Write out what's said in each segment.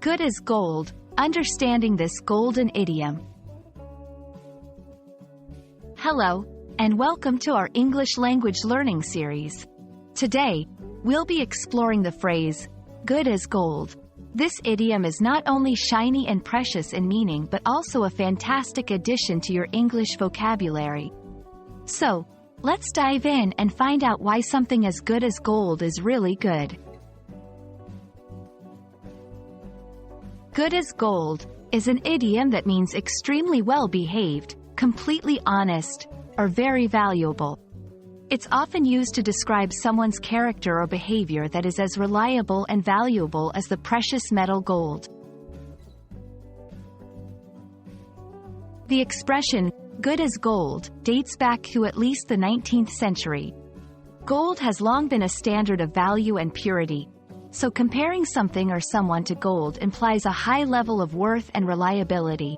Good as gold, understanding this golden idiom. Hello, and welcome to our English language learning series. Today, we'll be exploring the phrase, good as gold. This idiom is not only shiny and precious in meaning but also a fantastic addition to your English vocabulary. So, let's dive in and find out why something as good as gold is really good. Good as gold is an idiom that means extremely well-behaved, completely honest, or very valuable. It's often used to describe someone's character or behavior that is as reliable and valuable as the precious metal gold. The expression, good as gold, dates back to at least the 19th century. Gold has long been a standard of value and purity, so comparing something or someone to gold implies a high level of worth and reliability.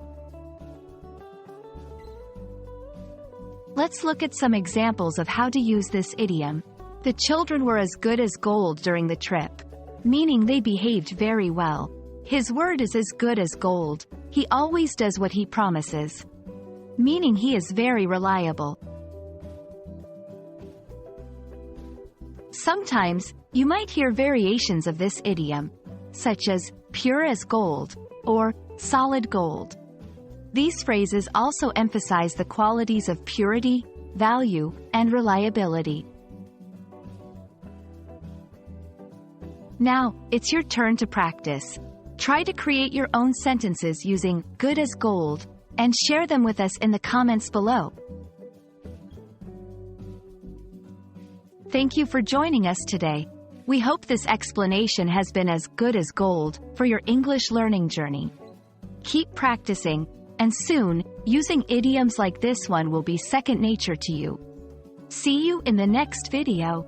Let's look at some examples of how to use this idiom. The children were as good as gold during the trip, meaning they behaved very well. His word is as good as gold. He always does what he promises, meaning he is very reliable. Sometimes, you might hear variations of this idiom, such as pure as gold or solid gold. These phrases also emphasize the qualities of purity, value, and reliability. Now, it's your turn to practice. Try to create your own sentences using good as gold and share them with us in the comments below. Thank you for joining us today. We hope this explanation has been as good as gold for your English learning journey. Keep practicing, and soon, using idioms like this one will be second nature to you. See you in the next video.